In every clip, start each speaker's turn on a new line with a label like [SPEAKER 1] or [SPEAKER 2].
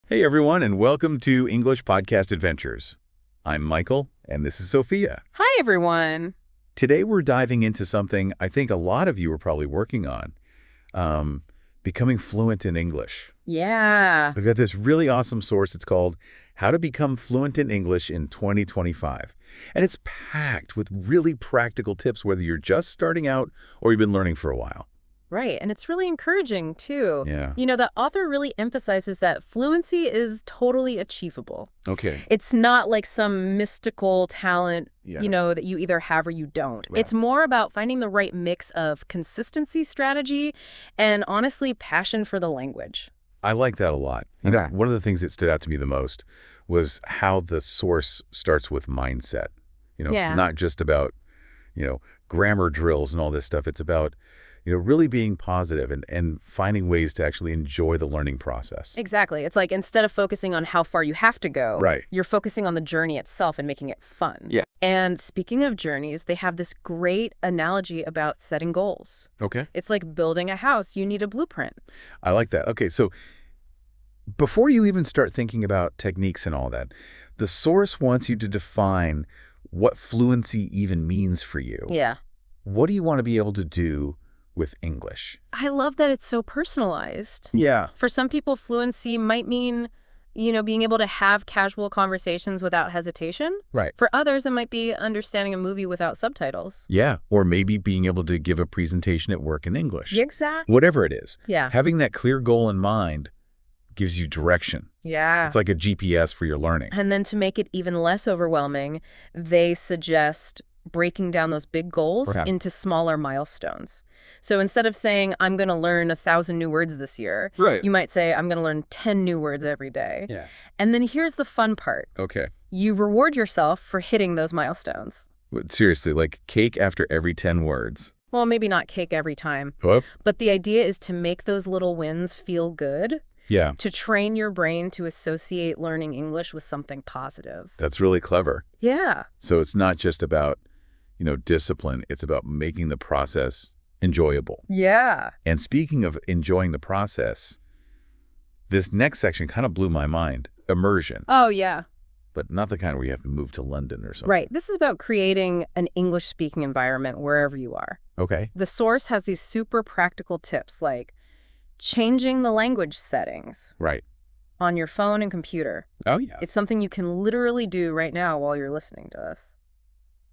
[SPEAKER 1] Hey everyone, and welcome to English Podcast Adventures. I'm Michael, and this is Sophia.
[SPEAKER 2] Hi everyone.
[SPEAKER 1] Today we're diving into something I think a lot of you are probably working on, becoming fluent in English.
[SPEAKER 2] Yeah.
[SPEAKER 1] We've got this really awesome source. It's called How to Become Fluent in English in 2025. And it's packed with really practical tips, whether you're just starting out or you've been learning for a while.
[SPEAKER 2] Right. And it's really encouraging, too.
[SPEAKER 1] Yeah.
[SPEAKER 2] You know, the author really emphasizes that fluency is totally achievable.
[SPEAKER 1] Okay.
[SPEAKER 2] It's not like some mystical talent,
[SPEAKER 1] Yeah.
[SPEAKER 2] that you either have or you don't.
[SPEAKER 1] Right.
[SPEAKER 2] It's more about finding the right mix of consistency strategy and, honestly, passion for the language.
[SPEAKER 1] I like that a lot.
[SPEAKER 2] Okay.
[SPEAKER 1] One of the things that stood out to me the most was how the source starts with mindset.
[SPEAKER 2] Yeah.
[SPEAKER 1] It's not just about, grammar drills and all this stuff. It's about, really being positive and finding ways to actually enjoy the learning process.
[SPEAKER 2] Exactly. It's like instead of focusing on how far you have to go,
[SPEAKER 1] Right.
[SPEAKER 2] you're focusing on the journey itself and making it fun.
[SPEAKER 1] Yeah.
[SPEAKER 2] And speaking of journeys, they have this great analogy about setting goals.
[SPEAKER 1] Okay.
[SPEAKER 2] It's like building a house. You need a blueprint.
[SPEAKER 1] I like that. Okay, so before you even start thinking about techniques and all that, the source wants you to define what fluency even means for you.
[SPEAKER 2] Yeah.
[SPEAKER 1] What do you want to be able to do with English?
[SPEAKER 2] I love that it's so personalized.
[SPEAKER 1] Yeah.
[SPEAKER 2] For some people, fluency might mean, being able to have casual conversations without hesitation.
[SPEAKER 1] Right.
[SPEAKER 2] For others, it might be understanding a movie without subtitles.
[SPEAKER 1] Yeah, or maybe being able to give a presentation at work in English.
[SPEAKER 2] Exactly.
[SPEAKER 1] Whatever it is.
[SPEAKER 2] Yeah.
[SPEAKER 1] Having that clear goal in mind gives you direction.
[SPEAKER 2] Yeah.
[SPEAKER 1] It's like a GPS for your learning.
[SPEAKER 2] And then to make it even less overwhelming, they suggest breaking down those big goals
[SPEAKER 1] Right.
[SPEAKER 2] into smaller milestones. So instead of saying, I'm going to learn 1,000 new words this year,
[SPEAKER 1] Right.
[SPEAKER 2] you might say, I'm going to learn 10 new words every day.
[SPEAKER 1] Yeah.
[SPEAKER 2] And then here's the fun part.
[SPEAKER 1] Okay.
[SPEAKER 2] You reward yourself for hitting those milestones.
[SPEAKER 1] But seriously, like cake after every 10 words.
[SPEAKER 2] Well, maybe not cake every time,
[SPEAKER 1] What?
[SPEAKER 2] but the idea is to make those little wins feel good,
[SPEAKER 1] Yeah,
[SPEAKER 2] to train your brain to associate learning English with something positive.
[SPEAKER 1] that's really clever.
[SPEAKER 2] Yeah.
[SPEAKER 1] So it's not just about, discipline. It's about making the process enjoyable.
[SPEAKER 2] Yeah.
[SPEAKER 1] And speaking of enjoying the process, this next section kind of blew my mind. Immersion,
[SPEAKER 2] Oh, yeah.
[SPEAKER 1] but not the kind where you have to move to London or something.
[SPEAKER 2] Right. This is about creating an English-speaking environment wherever you are.
[SPEAKER 1] Okay.
[SPEAKER 2] The source has these super practical tips like changing the language settings
[SPEAKER 1] Right.
[SPEAKER 2] on your phone and computer.
[SPEAKER 1] Oh, yeah.
[SPEAKER 2] It's something you can literally do right now while you're listening to us.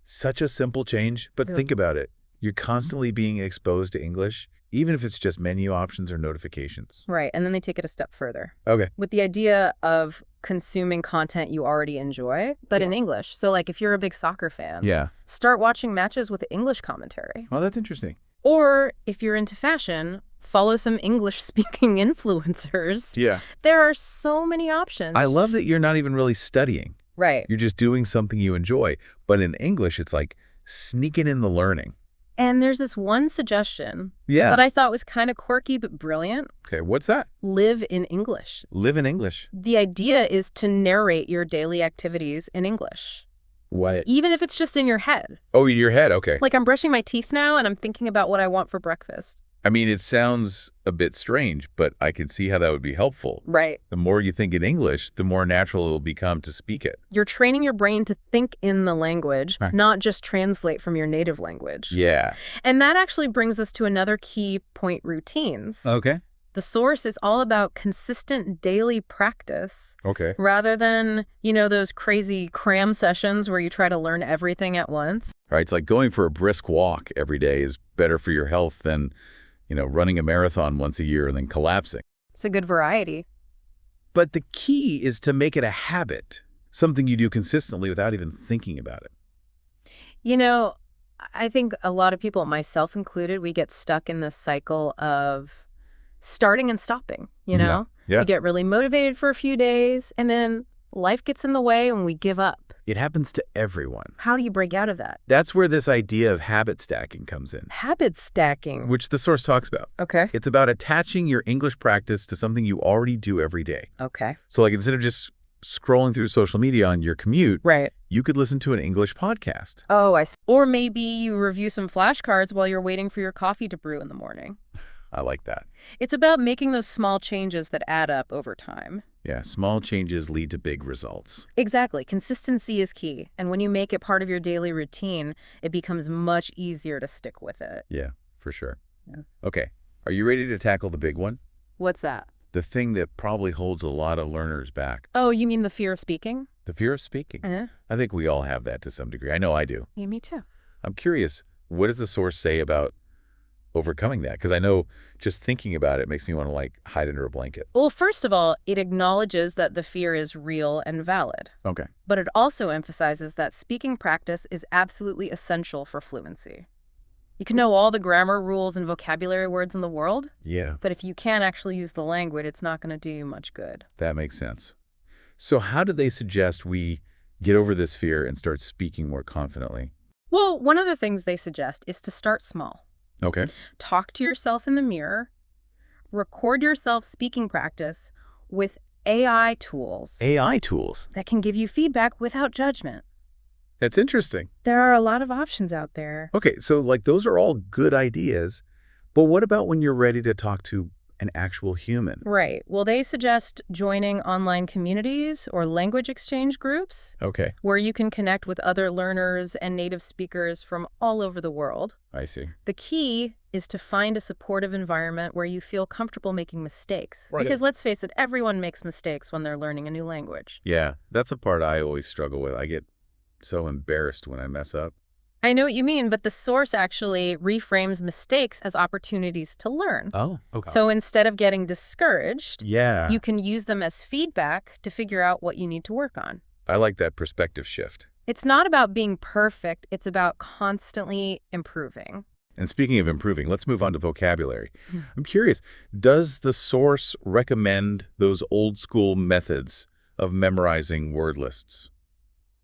[SPEAKER 1] Such a simple change, but
[SPEAKER 2] Yeah.
[SPEAKER 1] think about it. You're constantly being exposed to English, even if it's just menu options or notifications.
[SPEAKER 2] Right. And then they take it a step further
[SPEAKER 1] Okay.
[SPEAKER 2] with the idea of consuming content you already enjoy, but in English. So like if you're a big soccer fan,
[SPEAKER 1] Yeah.
[SPEAKER 2] start watching matches with English commentary.
[SPEAKER 1] Well, that's interesting.
[SPEAKER 2] Or if you're into fashion, follow some English-speaking influencers.
[SPEAKER 1] Yeah.
[SPEAKER 2] There are so many options.
[SPEAKER 1] I love that you're not even really studying.
[SPEAKER 2] Right.
[SPEAKER 1] You're just doing something you enjoy. But in English, it's like sneaking in the learning.
[SPEAKER 2] And there's this one suggestion
[SPEAKER 1] Yeah.
[SPEAKER 2] that I thought was kind of quirky but brilliant.
[SPEAKER 1] Okay, what's that?
[SPEAKER 2] Live in English.
[SPEAKER 1] Live in English.
[SPEAKER 2] The idea is to narrate your daily activities in English,
[SPEAKER 1] What?
[SPEAKER 2] even if it's just in your head.
[SPEAKER 1] Oh, your head. Okay.
[SPEAKER 2] Like I'm brushing my teeth now and I'm thinking about what I want for breakfast.
[SPEAKER 1] I mean, it sounds a bit strange, but I can see how that would be helpful.
[SPEAKER 2] Right.
[SPEAKER 1] The more you think in English, the more natural it will become to speak it.
[SPEAKER 2] You're training your brain to think in the language,
[SPEAKER 1] Right.
[SPEAKER 2] not just translate from your native language.
[SPEAKER 1] Yeah.
[SPEAKER 2] And that actually brings us to another key point: routines.
[SPEAKER 1] Okay.
[SPEAKER 2] The source is all about consistent daily practice
[SPEAKER 1] Okay.
[SPEAKER 2] rather than, those crazy cram sessions where you try to learn everything at once.
[SPEAKER 1] Right. It's like going for a brisk walk every day is better for your health than, running a marathon once a year and then collapsing.
[SPEAKER 2] It's a good variety.
[SPEAKER 1] But the key is to make it a habit, something you do consistently without even thinking about it.
[SPEAKER 2] I think a lot of people, myself included, we get stuck in this cycle of starting and stopping,
[SPEAKER 1] Yeah.
[SPEAKER 2] We get really motivated for a few days and then life gets in the way and we give up.
[SPEAKER 1] It happens to everyone.
[SPEAKER 2] How do you break out of that?
[SPEAKER 1] That's where this idea of habit stacking comes in,
[SPEAKER 2] Habit stacking.
[SPEAKER 1] which the source talks about.
[SPEAKER 2] Okay.
[SPEAKER 1] It's about attaching your English practice to something you already do every day.
[SPEAKER 2] Okay.
[SPEAKER 1] So like instead of just scrolling through social media on your commute,
[SPEAKER 2] Right.
[SPEAKER 1] you could listen to an English podcast.
[SPEAKER 2] Oh, I see. Or maybe you review some flashcards while you're waiting for your coffee to brew in the morning.
[SPEAKER 1] I like that.
[SPEAKER 2] It's about making those small changes that add up over time.
[SPEAKER 1] Yeah, small changes lead to big results.
[SPEAKER 2] Exactly. Consistency is key. And when you make it part of your daily routine, it becomes much easier to stick with it.
[SPEAKER 1] Yeah, for sure.
[SPEAKER 2] Yeah.
[SPEAKER 1] Okay, are you ready to tackle the big one?
[SPEAKER 2] What's that?
[SPEAKER 1] The thing that probably holds a lot of learners back.
[SPEAKER 2] Oh, you mean the fear of speaking?
[SPEAKER 1] The fear of speaking.
[SPEAKER 2] Uh-huh.
[SPEAKER 1] I think we all have that to some degree. I know I do.
[SPEAKER 2] Yeah, me too.
[SPEAKER 1] I'm curious, what does the source say about overcoming that? Because I know just thinking about it makes me want to like hide under a blanket.
[SPEAKER 2] Well, first of all, it acknowledges that the fear is real and valid.
[SPEAKER 1] Okay.
[SPEAKER 2] But it also emphasizes that speaking practice is absolutely essential for fluency. You can know all the grammar rules and vocabulary words in the world,
[SPEAKER 1] Yeah,
[SPEAKER 2] but if you can't actually use the language, it's not going to do you much good.
[SPEAKER 1] that makes sense. So how do they suggest we get over this fear and start speaking more confidently?
[SPEAKER 2] Well, one of the things they suggest is to start small.
[SPEAKER 1] Okay.
[SPEAKER 2] Talk to yourself in the mirror, record yourself speaking practice with AI tools
[SPEAKER 1] AI tools.
[SPEAKER 2] that can give you feedback without judgment.
[SPEAKER 1] That's interesting.
[SPEAKER 2] There are a lot of options out there.
[SPEAKER 1] Okay, so like those are all good ideas, but what about when you're ready to talk to an actual human?
[SPEAKER 2] Right. Well, they suggest joining online communities or language exchange groups
[SPEAKER 1] Okay,
[SPEAKER 2] where you can connect with other learners and native speakers from all over the world.
[SPEAKER 1] I see.
[SPEAKER 2] The key is to find a supportive environment where you feel comfortable making mistakes.
[SPEAKER 1] Right.
[SPEAKER 2] Because let's face it, everyone makes mistakes when they're learning a new language.
[SPEAKER 1] Yeah, that's a part I always struggle with. I get so embarrassed when I mess up.
[SPEAKER 2] I know what you mean, but the source actually reframes mistakes as opportunities to learn.
[SPEAKER 1] Oh, okay.
[SPEAKER 2] So instead of getting discouraged,
[SPEAKER 1] yeah,
[SPEAKER 2] you can use them as feedback to figure out what you need to work on.
[SPEAKER 1] I like that perspective shift.
[SPEAKER 2] It's not about being perfect, it's about constantly improving.
[SPEAKER 1] And speaking of improving, let's move on to vocabulary.
[SPEAKER 2] Hmm.
[SPEAKER 1] I'm curious, does the source recommend those old school methods of memorizing word lists?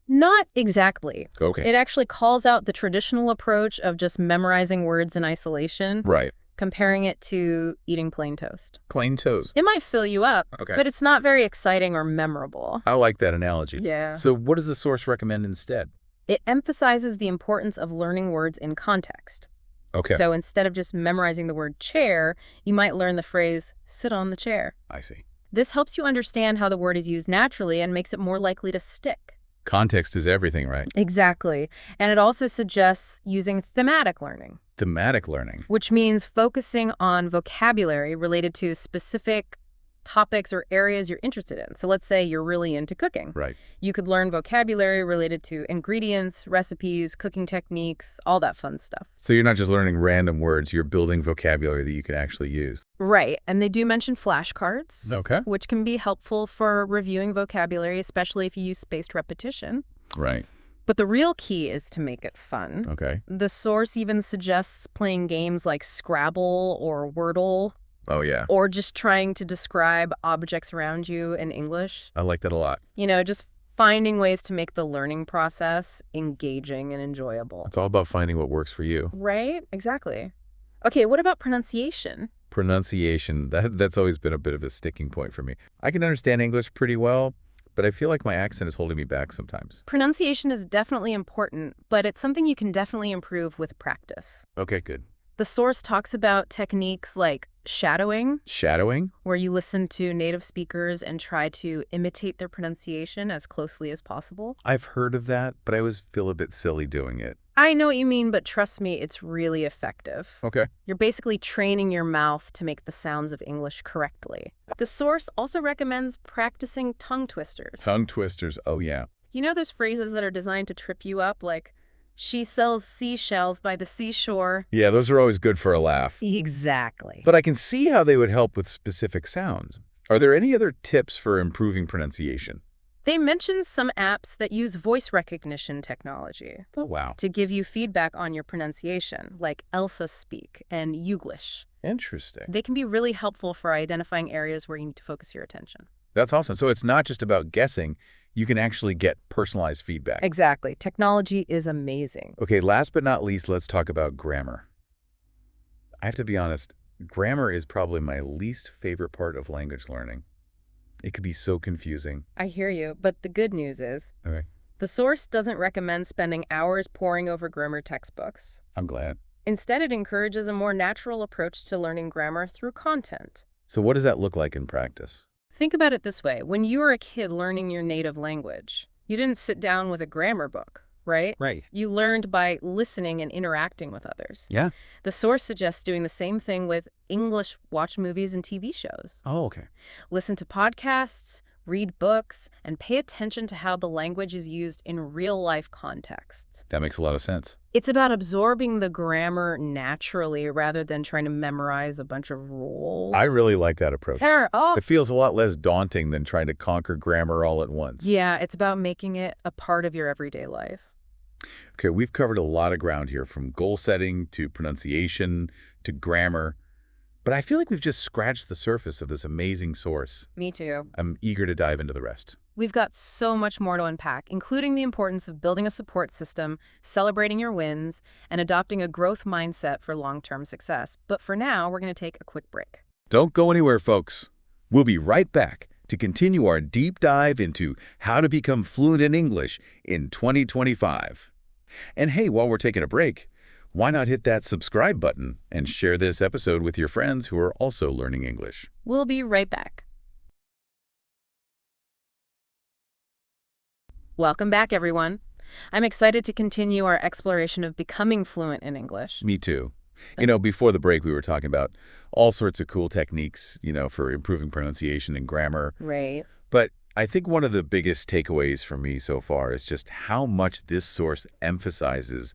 [SPEAKER 2] Not exactly.
[SPEAKER 1] Okay.
[SPEAKER 2] It actually calls out the traditional approach of just memorizing words in isolation,
[SPEAKER 1] Right.
[SPEAKER 2] comparing it to eating plain toast.
[SPEAKER 1] Plain toes.
[SPEAKER 2] It might fill you up,
[SPEAKER 1] Okay.
[SPEAKER 2] but it's not very exciting or memorable.
[SPEAKER 1] I like that analogy.
[SPEAKER 2] Yeah.
[SPEAKER 1] So what does the source recommend instead?
[SPEAKER 2] It emphasizes the importance of learning words in context.
[SPEAKER 1] Okay.
[SPEAKER 2] So instead of just memorizing the word chair, you might learn the phrase, sit on the chair.
[SPEAKER 1] I see.
[SPEAKER 2] This helps you understand how the word is used naturally and makes it more likely to stick.
[SPEAKER 1] Context is everything, right?
[SPEAKER 2] Exactly. And it also suggests using thematic learning,
[SPEAKER 1] Thematic learning.
[SPEAKER 2] which means focusing on vocabulary related to specific topics or areas you're interested in. So let's say you're really into cooking.
[SPEAKER 1] Right.
[SPEAKER 2] You could learn vocabulary related to ingredients, recipes, cooking techniques, all that fun stuff.
[SPEAKER 1] So you're not just learning random words, you're building vocabulary that you can actually use.
[SPEAKER 2] Right. And they do mention flashcards,
[SPEAKER 1] Okay.
[SPEAKER 2] which can be helpful for reviewing vocabulary, especially if you use spaced repetition.
[SPEAKER 1] Right.
[SPEAKER 2] But the real key is to make it fun.
[SPEAKER 1] Okay.
[SPEAKER 2] The source even suggests playing games like Scrabble or Wordle,
[SPEAKER 1] Oh, yeah.
[SPEAKER 2] or just trying to describe objects around you in English.
[SPEAKER 1] I like that a lot.
[SPEAKER 2] You know, just finding ways to make the learning process engaging and enjoyable.
[SPEAKER 1] It's all about finding what works for you.
[SPEAKER 2] Right? Exactly. Okay, what about pronunciation?
[SPEAKER 1] Pronunciation, that's always been a bit of a sticking point for me. I can understand English pretty well, but I feel like my accent is holding me back sometimes.
[SPEAKER 2] Pronunciation is definitely important, but it's something you can definitely improve with practice.
[SPEAKER 1] Okay, good.
[SPEAKER 2] The source talks about techniques like shadowing,
[SPEAKER 1] Shadowing?
[SPEAKER 2] where you listen to native speakers and try to imitate their pronunciation as closely as possible.
[SPEAKER 1] I've heard of that, but I always feel a bit silly doing it.
[SPEAKER 2] I know what you mean, but trust me, it's really effective.
[SPEAKER 1] Okay.
[SPEAKER 2] You're basically training your mouth to make the sounds of English correctly. The source also recommends practicing tongue twisters.
[SPEAKER 1] Tongue twisters, oh yeah.
[SPEAKER 2] You know those phrases that are designed to trip you up, like, she sells seashells by the seashore?
[SPEAKER 1] Yeah, those are always good for a laugh.
[SPEAKER 2] Exactly.
[SPEAKER 1] But I can see how they would help with specific sounds. Are there any other tips for improving pronunciation?
[SPEAKER 2] They mention some apps that use voice recognition technology
[SPEAKER 1] Oh, wow.
[SPEAKER 2] to give you feedback on your pronunciation, like Elsa Speak and Youglish.
[SPEAKER 1] Interesting.
[SPEAKER 2] They can be really helpful for identifying areas where you need to focus your attention.
[SPEAKER 1] That's awesome. So it's not just about guessing. You can actually get personalized feedback.
[SPEAKER 2] Exactly. Technology is amazing.
[SPEAKER 1] Okay, last but not least, let's talk about grammar. I have to be honest, grammar is probably my least favorite part of language learning. It could be so confusing.
[SPEAKER 2] I hear you, but the good news is
[SPEAKER 1] Okay.
[SPEAKER 2] the source doesn't recommend spending hours poring over grammar textbooks.
[SPEAKER 1] I'm glad.
[SPEAKER 2] Instead, it encourages a more natural approach to learning grammar through content.
[SPEAKER 1] So what does that look like in practice?
[SPEAKER 2] Think about it this way. When you were a kid learning your native language, you didn't sit down with a grammar book, right?
[SPEAKER 1] Right.
[SPEAKER 2] You learned by listening and interacting with others.
[SPEAKER 1] Yeah.
[SPEAKER 2] The source suggests doing the same thing with English, watch movies and TV shows.
[SPEAKER 1] Oh, okay.
[SPEAKER 2] Listen to podcasts, read books, and pay attention to how the language is used in real-life contexts.
[SPEAKER 1] That makes a lot of sense.
[SPEAKER 2] It's about absorbing the grammar naturally rather than trying to memorize a bunch of rules.
[SPEAKER 1] I really like that approach.
[SPEAKER 2] Oh,
[SPEAKER 1] It feels a lot less daunting than trying to conquer grammar all at once.
[SPEAKER 2] yeah, it's about making it a part of your everyday life.
[SPEAKER 1] Okay, we've covered a lot of ground here, from goal setting to pronunciation to grammar. But I feel like we've just scratched the surface of this amazing source.
[SPEAKER 2] Me too.
[SPEAKER 1] I'm eager to dive into the rest.
[SPEAKER 2] We've got so much more to unpack, including the importance of building a support system, celebrating your wins, and adopting a growth mindset for long-term success. But for now, we're going to take a quick break.
[SPEAKER 1] Don't go anywhere, folks. We'll be right back to continue our deep dive into how to become fluent in English in 2025. And hey, while we're taking a break, why not hit that subscribe button and share this episode with your friends who are also learning English?
[SPEAKER 2] We'll be right back. Welcome back, everyone. I'm excited to continue our exploration of becoming fluent in English.
[SPEAKER 1] Me too. Before the break, we were talking about all sorts of cool techniques, for improving pronunciation and grammar.
[SPEAKER 2] Right.
[SPEAKER 1] But I think one of the biggest takeaways for me so far is just how much this source emphasizes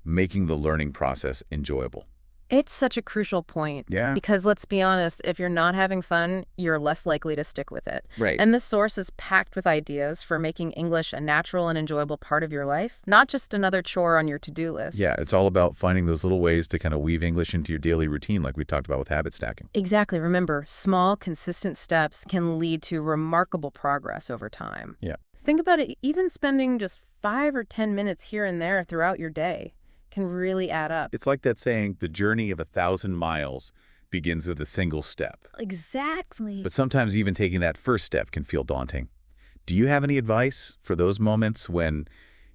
[SPEAKER 1] making the learning process enjoyable.
[SPEAKER 2] It's such a crucial point.
[SPEAKER 1] Yeah.
[SPEAKER 2] Because let's be honest, if you're not having fun, you're less likely to stick with it.
[SPEAKER 1] Right.
[SPEAKER 2] And this source is packed with ideas for making English a natural and enjoyable part of your life, not just another chore on your to-do list.
[SPEAKER 1] Yeah, it's all about finding those little ways to kind of weave English into your daily routine, like we talked about with habit stacking.
[SPEAKER 2] Exactly. Remember, small, consistent steps can lead to remarkable progress over time.
[SPEAKER 1] Yeah.
[SPEAKER 2] Think about it, even spending just 5 or 10 minutes here and there throughout your day can really add up.
[SPEAKER 1] It's like that saying, the journey of 1,000 miles begins with a single step.
[SPEAKER 2] Exactly.
[SPEAKER 1] But sometimes even taking that first step can feel daunting. Do you have any advice for those moments when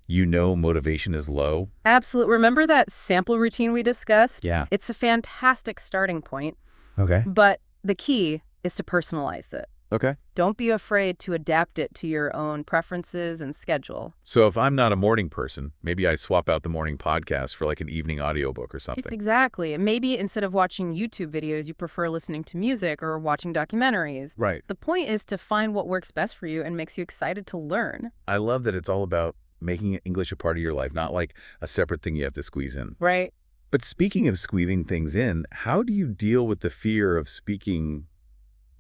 [SPEAKER 1] motivation is low?
[SPEAKER 2] Absolutely. Remember that sample routine we discussed?
[SPEAKER 1] Yeah.
[SPEAKER 2] It's a fantastic starting point,
[SPEAKER 1] Okay.
[SPEAKER 2] but the key is to personalize it.
[SPEAKER 1] Okay.
[SPEAKER 2] Don't be afraid to adapt it to your own preferences and schedule.
[SPEAKER 1] So if I'm not a morning person, maybe I swap out the morning podcast for like an evening audiobook or something.
[SPEAKER 2] Exactly. Maybe instead of watching YouTube videos, you prefer listening to music or watching documentaries.
[SPEAKER 1] Right.
[SPEAKER 2] The point is to find what works best for you and makes you excited to learn.
[SPEAKER 1] I love that it's all about making English a part of your life, not like a separate thing you have to squeeze in.
[SPEAKER 2] Right.
[SPEAKER 1] But speaking of squeezing things in, how do you deal with the fear of speaking,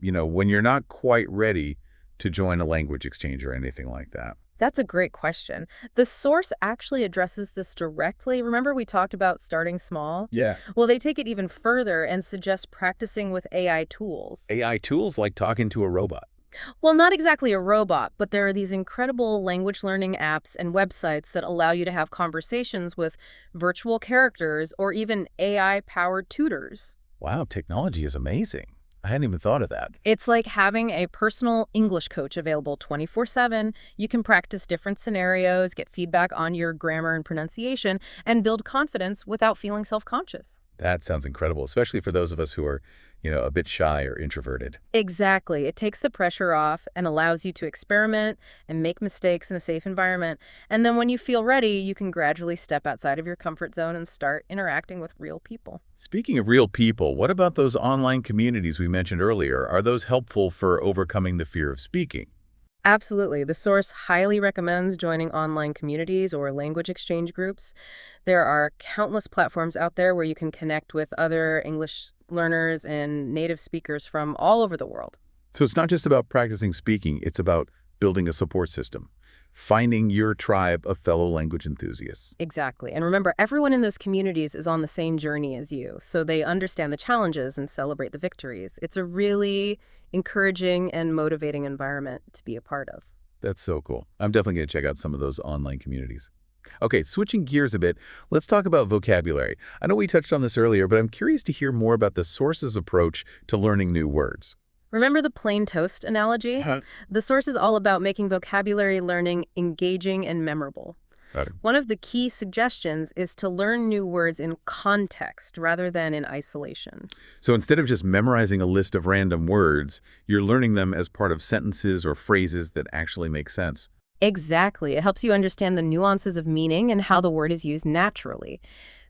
[SPEAKER 1] when you're not quite ready to join a language exchange or anything like that?
[SPEAKER 2] That's a great question. The source actually addresses this directly. Remember we talked about starting small?
[SPEAKER 1] Yeah.
[SPEAKER 2] Well, they take it even further and suggest practicing with AI tools.
[SPEAKER 1] AI tools like talking to a robot.
[SPEAKER 2] Well, not exactly a robot, but there are these incredible language learning apps and websites that allow you to have conversations with virtual characters or even AI-powered tutors.
[SPEAKER 1] Wow, technology is amazing. I hadn't even thought of that.
[SPEAKER 2] It's like having a personal English coach available 24/7. You can practice different scenarios, get feedback on your grammar and pronunciation, and build confidence without feeling self-conscious.
[SPEAKER 1] That sounds incredible, especially for those of us who are, a bit shy or introverted.
[SPEAKER 2] Exactly. It takes the pressure off and allows you to experiment and make mistakes in a safe environment. And then when you feel ready, you can gradually step outside of your comfort zone and start interacting with real people.
[SPEAKER 1] Speaking of real people, what about those online communities we mentioned earlier? Are those helpful for overcoming the fear of speaking?
[SPEAKER 2] Absolutely. The source highly recommends joining online communities or language exchange groups. There are countless platforms out there where you can connect with other English learners and native speakers from all over the world.
[SPEAKER 1] So it's not just about practicing speaking, it's about building a support system, finding your tribe of fellow language enthusiasts.
[SPEAKER 2] Exactly. And remember, everyone in those communities is on the same journey as you, so they understand the challenges and celebrate the victories. It's a really encouraging and motivating environment to be a part of.
[SPEAKER 1] That's so cool. I'm definitely going to check out some of those online communities. Okay, switching gears a bit, let's talk about vocabulary. I know we touched on this earlier, but I'm curious to hear more about the source's approach to learning new words.
[SPEAKER 2] Remember the plain toast analogy?
[SPEAKER 1] Huh.
[SPEAKER 2] The source is all about making vocabulary learning engaging and memorable.
[SPEAKER 1] Got it.
[SPEAKER 2] One of the key suggestions is to learn new words in context rather than in isolation.
[SPEAKER 1] So instead of just memorizing a list of random words, you're learning them as part of sentences or phrases that actually make sense.
[SPEAKER 2] Exactly. It helps you understand the nuances of meaning and how the word is used naturally.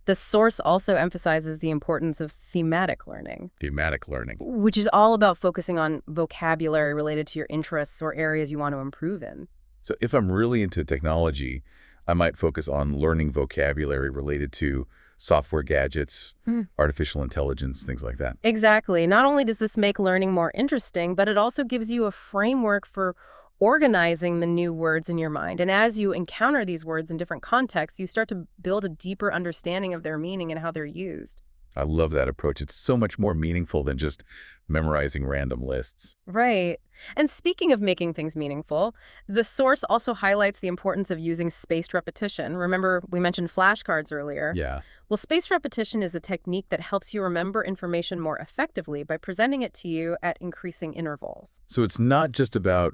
[SPEAKER 2] The source also emphasizes the importance of thematic learning,
[SPEAKER 1] Thematic learning.
[SPEAKER 2] which is all about focusing on vocabulary related to your interests or areas you want to improve in.
[SPEAKER 1] So if I'm really into technology, I might focus on learning vocabulary related to software gadgets, artificial intelligence, things like that.
[SPEAKER 2] Exactly. Not only does this make learning more interesting, but it also gives you a framework for organizing the new words in your mind. And as you encounter these words in different contexts, you start to build a deeper understanding of their meaning and how they're used.
[SPEAKER 1] I love that approach. It's so much more meaningful than just memorizing random lists.
[SPEAKER 2] Right. And speaking of making things meaningful, the source also highlights the importance of using spaced repetition. Remember, we mentioned flashcards earlier.
[SPEAKER 1] Yeah.
[SPEAKER 2] Well, spaced repetition is a technique that helps you remember information more effectively by presenting it to you at increasing intervals.
[SPEAKER 1] So it's not just about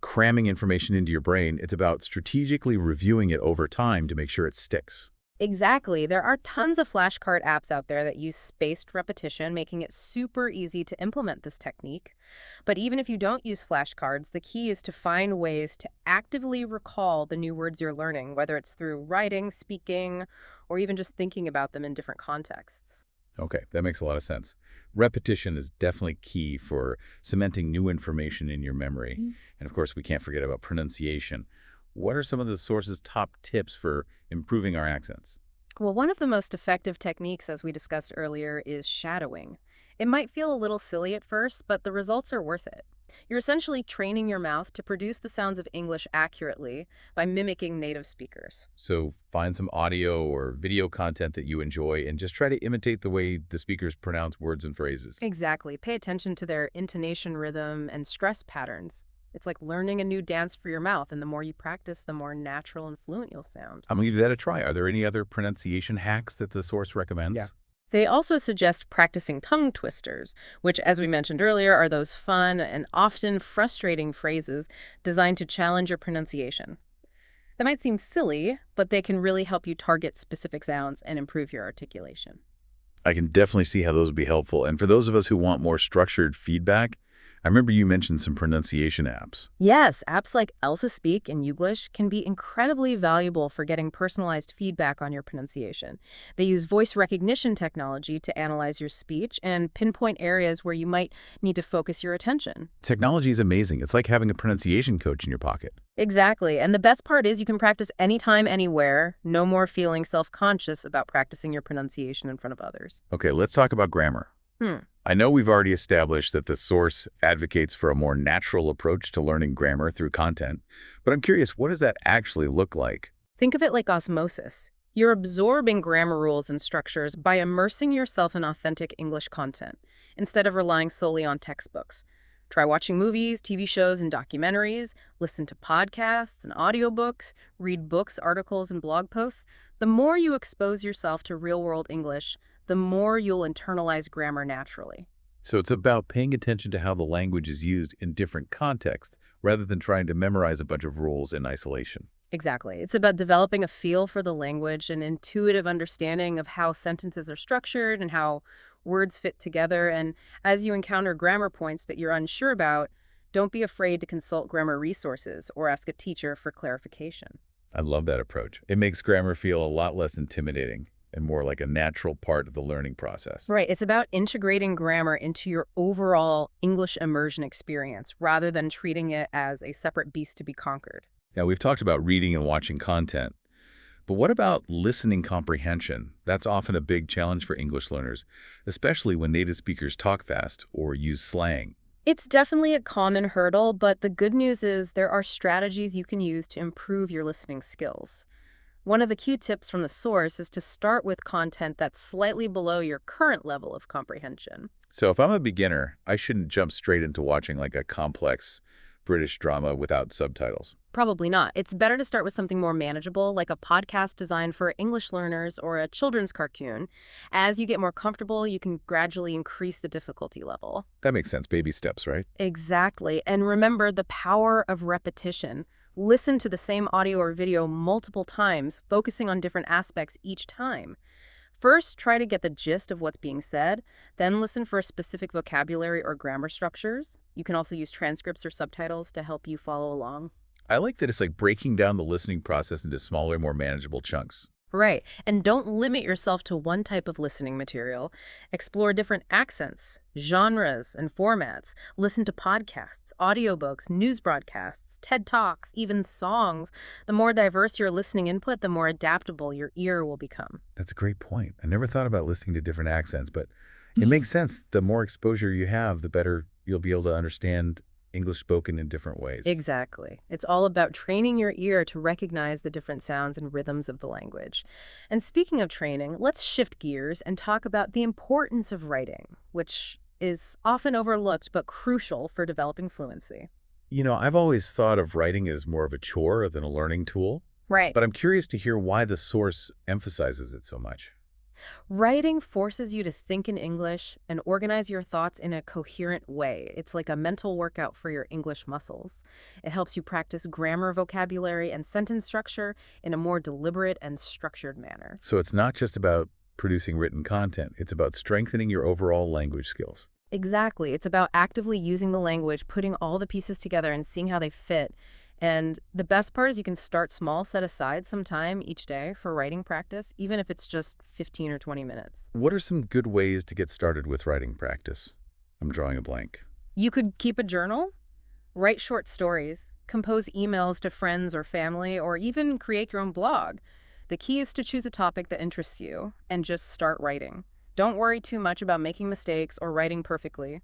[SPEAKER 1] cramming information into your brain. It's about strategically reviewing it over time to make sure it sticks.
[SPEAKER 2] Exactly. There are tons of flashcard apps out there that use spaced repetition, making it super easy to implement this technique. But even if you don't use flashcards, the key is to find ways to actively recall the new words you're learning, whether it's through writing, speaking, or even just thinking about them in different contexts.
[SPEAKER 1] Okay, that makes a lot of sense. Repetition is definitely key for cementing new information in your memory. And of course, we can't forget about pronunciation. What are some of the source's top tips for improving our accents?
[SPEAKER 2] Well, one of the most effective techniques, as we discussed earlier, is shadowing. It might feel a little silly at first, but the results are worth it. You're essentially training your mouth to produce the sounds of English accurately by mimicking native speakers.
[SPEAKER 1] So find some audio or video content that you enjoy and just try to imitate the way the speakers pronounce words and phrases.
[SPEAKER 2] Exactly. Pay attention to their intonation rhythm and stress patterns. It's like learning a new dance for your mouth, and the more you practice, the more natural and fluent you'll sound.
[SPEAKER 1] I'm going to give that a try. Are there any other pronunciation hacks that the source recommends?
[SPEAKER 2] Yeah. They also suggest practicing tongue twisters, which, as we mentioned earlier, are those fun and often frustrating phrases designed to challenge your pronunciation. They might seem silly, but they can really help you target specific sounds and improve your articulation.
[SPEAKER 1] I can definitely see how those would be helpful. And for those of us who want more structured feedback, I remember you mentioned some pronunciation apps.
[SPEAKER 2] Yes, apps like Elsa Speak and Youglish can be incredibly valuable for getting personalized feedback on your pronunciation. They use voice recognition technology to analyze your speech and pinpoint areas where you might need to focus your attention.
[SPEAKER 1] Technology is amazing. It's like having a pronunciation coach in your pocket.
[SPEAKER 2] Exactly. And the best part is you can practice anytime, anywhere. No more feeling self-conscious about practicing your pronunciation in front of others.
[SPEAKER 1] Okay, let's talk about grammar. I know we've already established that the source advocates for a more natural approach to learning grammar through content, but I'm curious, what does that actually look like?
[SPEAKER 2] Think of it like osmosis. You're absorbing grammar rules and structures by immersing yourself in authentic English content, instead of relying solely on textbooks. Try watching movies, TV shows, and documentaries, listen to podcasts and audiobooks, read books, articles, and blog posts. The more you expose yourself to real-world English, the more you'll internalize grammar naturally.
[SPEAKER 1] So it's about paying attention to how the language is used in different contexts, rather than trying to memorize a bunch of rules in isolation.
[SPEAKER 2] Exactly. It's about developing a feel for the language, an intuitive understanding of how sentences are structured and how words fit together. And as you encounter grammar points that you're unsure about, don't be afraid to consult grammar resources or ask a teacher for clarification.
[SPEAKER 1] I love that approach. It makes grammar feel a lot less intimidating and more like a natural part of the learning process.
[SPEAKER 2] Right. It's about integrating grammar into your overall English immersion experience rather than treating it as a separate beast to be conquered.
[SPEAKER 1] Now, we've talked about reading and watching content, but what about listening comprehension? That's often a big challenge for English learners, especially when native speakers talk fast or use slang.
[SPEAKER 2] It's definitely a common hurdle, but the good news is there are strategies you can use to improve your listening skills. One of the key tips from the source is to start with content that's slightly below your current level of comprehension.
[SPEAKER 1] So if I'm a beginner, I shouldn't jump straight into watching like a complex British drama without subtitles.
[SPEAKER 2] Probably not. It's better to start with something more manageable, like a podcast designed for English learners or a children's cartoon. As you get more comfortable, you can gradually increase the difficulty level.
[SPEAKER 1] That makes sense. Baby steps, right?
[SPEAKER 2] Exactly. And remember the power of repetition. Listen to the same audio or video multiple times, focusing on different aspects each time. First, try to get the gist of what's being said, then listen for specific vocabulary or grammar structures. You can also use transcripts or subtitles to help you follow along.
[SPEAKER 1] I like that it's like breaking down the listening process into smaller, more manageable chunks.
[SPEAKER 2] Right. And don't limit yourself to one type of listening material. Explore different accents, genres, and formats. Listen to podcasts, audiobooks, news broadcasts, TED Talks, even songs. The more diverse your listening input, the more adaptable your ear will become.
[SPEAKER 1] That's a great point. I never thought about listening to different accents, but it makes sense. The more exposure you have, the better you'll be able to understand English spoken in different ways.
[SPEAKER 2] Exactly. It's all about training your ear to recognize the different sounds and rhythms of the language. And speaking of training, let's shift gears and talk about the importance of writing, which is often overlooked but crucial for developing fluency.
[SPEAKER 1] You know, I've always thought of writing as more of a chore than a learning tool,
[SPEAKER 2] Right.
[SPEAKER 1] but I'm curious to hear why the source emphasizes it so much.
[SPEAKER 2] Writing forces you to think in English and organize your thoughts in a coherent way. It's like a mental workout for your English muscles. It helps you practice grammar, vocabulary, and sentence structure in a more deliberate and structured manner.
[SPEAKER 1] So it's not just about producing written content, it's about strengthening your overall language skills.
[SPEAKER 2] Exactly. It's about actively using the language, putting all the pieces together and seeing how they fit. And the best part is you can start small, set aside some time each day for writing practice, even if it's just 15 or 20 minutes.
[SPEAKER 1] What are some good ways to get started with writing practice? I'm drawing a blank.
[SPEAKER 2] You could keep a journal, write short stories, compose emails to friends or family, or even create your own blog. The key is to choose a topic that interests you and just start writing. Don't worry too much about making mistakes or writing perfectly.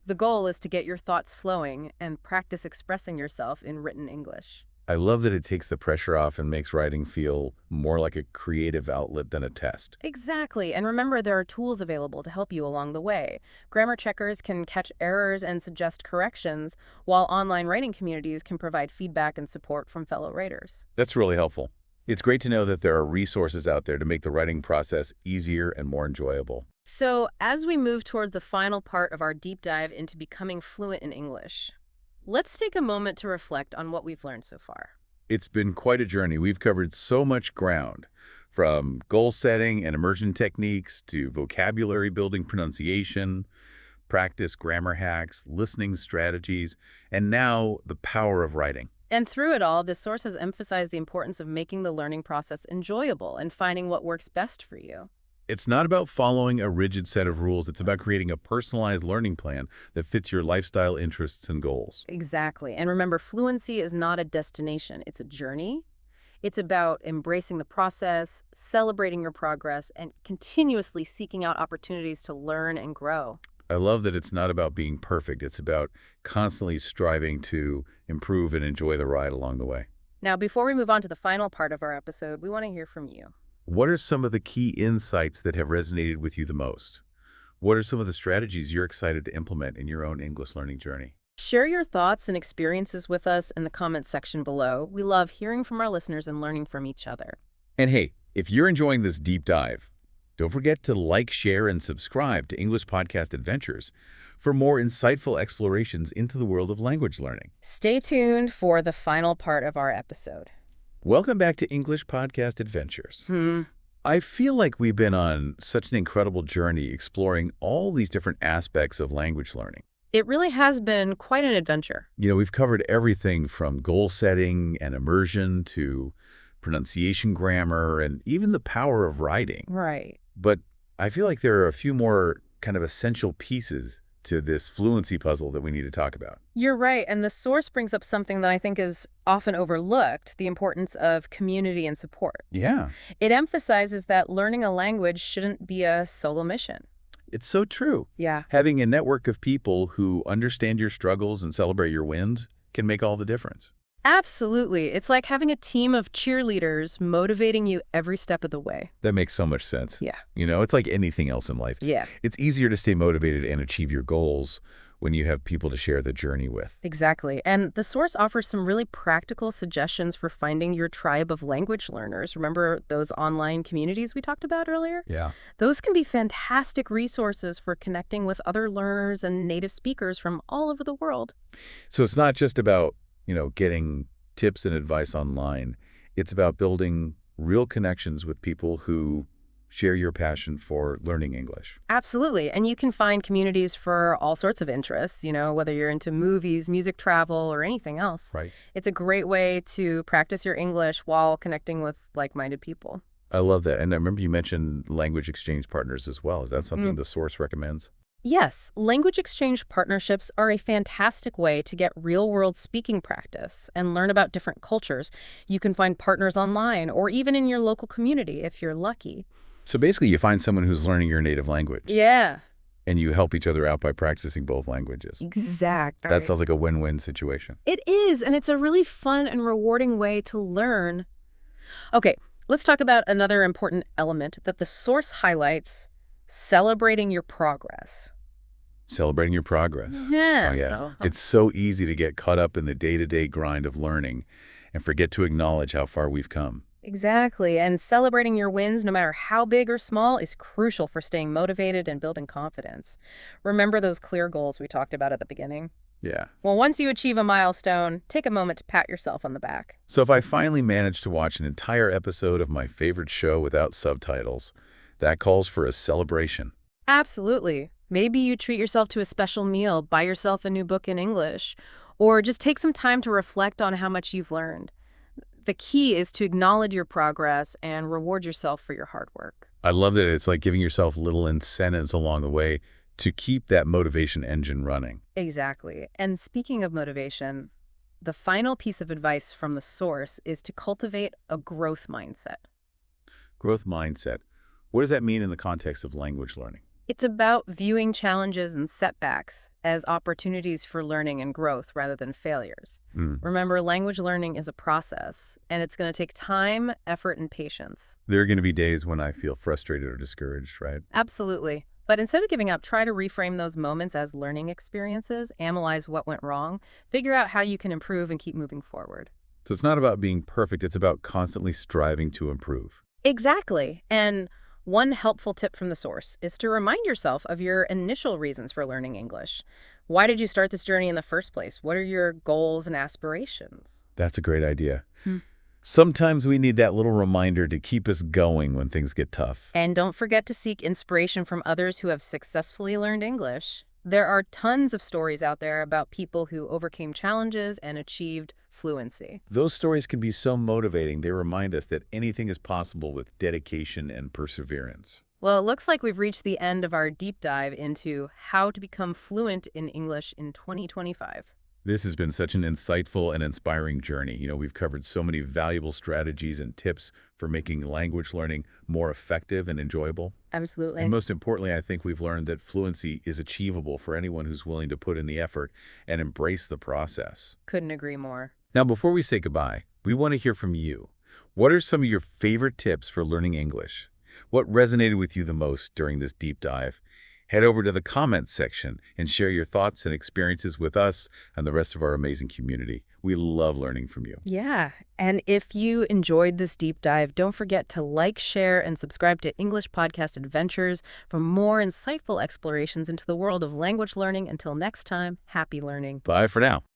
[SPEAKER 2] The goal is to get your thoughts flowing and practice expressing yourself in written English.
[SPEAKER 1] I love that it takes the pressure off and makes writing feel more like a creative outlet than a test.
[SPEAKER 2] Exactly. And remember, there are tools available to help you along the way. Grammar checkers can catch errors and suggest corrections, while online writing communities can provide feedback and support from fellow writers.
[SPEAKER 1] That's really helpful. It's great to know that there are resources out there to make the writing process easier and more enjoyable.
[SPEAKER 2] So, as we move toward the final part of our deep dive into becoming fluent in English, let's take a moment to reflect on what we've learned so far.
[SPEAKER 1] It's been quite a journey. We've covered so much ground, from goal setting and immersion techniques to vocabulary building, pronunciation, practice grammar hacks, listening strategies, and now the power of writing.
[SPEAKER 2] And through it all, this source has emphasized the importance of making the learning process enjoyable and finding what works best for you.
[SPEAKER 1] It's not about following a rigid set of rules. It's about creating a personalized learning plan that fits your lifestyle, interests, and goals.
[SPEAKER 2] Exactly. And remember, fluency is not a destination. It's a journey. It's about embracing the process, celebrating your progress, and continuously seeking out opportunities to learn and grow.
[SPEAKER 1] I love that it's not about being perfect. It's about constantly striving to improve and enjoy the ride along the way.
[SPEAKER 2] Now, before we move on to the final part of our episode, we want to hear from you.
[SPEAKER 1] What are some of the key insights that have resonated with you the most? What are some of the strategies you're excited to implement in your own English learning journey?
[SPEAKER 2] Share your thoughts and experiences with us in the comments section below. We love hearing from our listeners and learning from each other.
[SPEAKER 1] And hey, if you're enjoying this deep dive, don't forget to like, share, and subscribe to English Podcast Adventures for more insightful explorations into the world of language learning.
[SPEAKER 2] Stay tuned for the final part of our episode.
[SPEAKER 1] Welcome back to English Podcast Adventures. I feel like we've been on such an incredible journey exploring all these different aspects of language learning.
[SPEAKER 2] It really has been quite an adventure.
[SPEAKER 1] You know, we've covered everything from goal setting and immersion to pronunciation grammar and even the power of writing.
[SPEAKER 2] Right.
[SPEAKER 1] But I feel like there are a few more kind of essential pieces to this fluency puzzle that we need to talk about.
[SPEAKER 2] You're right, and the source brings up something that I think is often overlooked, the importance of community and support.
[SPEAKER 1] Yeah,
[SPEAKER 2] It emphasizes that learning a language shouldn't be a solo mission.
[SPEAKER 1] it's so true.
[SPEAKER 2] Yeah.
[SPEAKER 1] Having a network of people who understand your struggles and celebrate your wins can make all the difference.
[SPEAKER 2] Absolutely. It's like having a team of cheerleaders motivating you every step of the way.
[SPEAKER 1] That makes so much sense.
[SPEAKER 2] Yeah.
[SPEAKER 1] You know, it's like anything else in life.
[SPEAKER 2] Yeah.
[SPEAKER 1] It's easier to stay motivated and achieve your goals when you have people to share the journey with.
[SPEAKER 2] Exactly. And the source offers some really practical suggestions for finding your tribe of language learners. Remember those online communities we talked about earlier?
[SPEAKER 1] Yeah.
[SPEAKER 2] Those can be fantastic resources for connecting with other learners and native speakers from all over the world.
[SPEAKER 1] So it's not just about, getting tips and advice online. It's about building real connections with people who share your passion for learning English.
[SPEAKER 2] Absolutely. And you can find communities for all sorts of interests, whether you're into movies, music, travel, or anything else.
[SPEAKER 1] Right.
[SPEAKER 2] It's a great way to practice your English while connecting with like-minded people.
[SPEAKER 1] I love that. And I remember you mentioned language exchange partners as well. Is that something the source recommends?
[SPEAKER 2] Yes, language exchange partnerships are a fantastic way to get real-world speaking practice and learn about different cultures. You can find partners online or even in your local community if you're lucky.
[SPEAKER 1] So basically, you find someone who's learning your native language.
[SPEAKER 2] Yeah.
[SPEAKER 1] And you help each other out by practicing both languages.
[SPEAKER 2] Exactly.
[SPEAKER 1] That sounds like a win-win situation.
[SPEAKER 2] It is, and it's a really fun and rewarding way to learn. Okay, let's talk about another important element that the source highlights: celebrating your progress.
[SPEAKER 1] Celebrating your progress.
[SPEAKER 2] Yeah.
[SPEAKER 1] Oh, yeah. It's so easy to get caught up in the day-to-day grind of learning and forget to acknowledge how far we've come.
[SPEAKER 2] Exactly, and celebrating your wins, no matter how big or small, is crucial for staying motivated and building confidence. Remember those clear goals we talked about at the beginning?
[SPEAKER 1] Yeah.
[SPEAKER 2] Well, once you achieve a milestone, take a moment to pat yourself on the back.
[SPEAKER 1] So if I finally manage to watch an entire episode of my favorite show without subtitles, that calls for a celebration.
[SPEAKER 2] Absolutely. Maybe you treat yourself to a special meal, buy yourself a new book in English, or just take some time to reflect on how much you've learned. The key is to acknowledge your progress and reward yourself for your hard work.
[SPEAKER 1] I love that it's like giving yourself little incentives along the way to keep that motivation engine running.
[SPEAKER 2] Exactly. And speaking of motivation, the final piece of advice from the source is to cultivate a growth mindset.
[SPEAKER 1] Growth mindset. What does that mean in the context of language learning?
[SPEAKER 2] It's about viewing challenges and setbacks as opportunities for learning and growth rather than failures. Remember, language learning is a process, and it's going to take time, effort, and patience.
[SPEAKER 1] There are going to be days when I feel frustrated or discouraged, right?
[SPEAKER 2] Absolutely. But instead of giving up, try to reframe those moments as learning experiences, analyze what went wrong, figure out how you can improve, and keep moving forward.
[SPEAKER 1] So it's not about being perfect. It's about constantly striving to improve.
[SPEAKER 2] Exactly. And one helpful tip from the source is to remind yourself of your initial reasons for learning English. Why did you start this journey in the first place? What are your goals and aspirations?
[SPEAKER 1] That's a great idea. Sometimes we need that little reminder to keep us going when things get tough.
[SPEAKER 2] And don't forget to seek inspiration from others who have successfully learned English. There are tons of stories out there about people who overcame challenges and achieved fluency.
[SPEAKER 1] Those stories can be so motivating. They remind us that anything is possible with dedication and perseverance.
[SPEAKER 2] Well, it looks like we've reached the end of our deep dive into how to become fluent in English in 2025.
[SPEAKER 1] This has been such an insightful and inspiring journey. We've covered so many valuable strategies and tips for making language learning more effective and enjoyable.
[SPEAKER 2] Absolutely.
[SPEAKER 1] And most importantly, I think we've learned that fluency is achievable for anyone who's willing to put in the effort and embrace the process.
[SPEAKER 2] Couldn't agree more.
[SPEAKER 1] Now, before we say goodbye, we want to hear from you. What are some of your favorite tips for learning English? What resonated with you the most during this deep dive? Head over to the comments section and share your thoughts and experiences with us and the rest of our amazing community. We love learning from you.
[SPEAKER 2] Yeah, and if you enjoyed this deep dive, don't forget to like, share, and subscribe to English Podcast Adventures for more insightful explorations into the world of language learning. Until next time, happy learning.
[SPEAKER 1] Bye for now.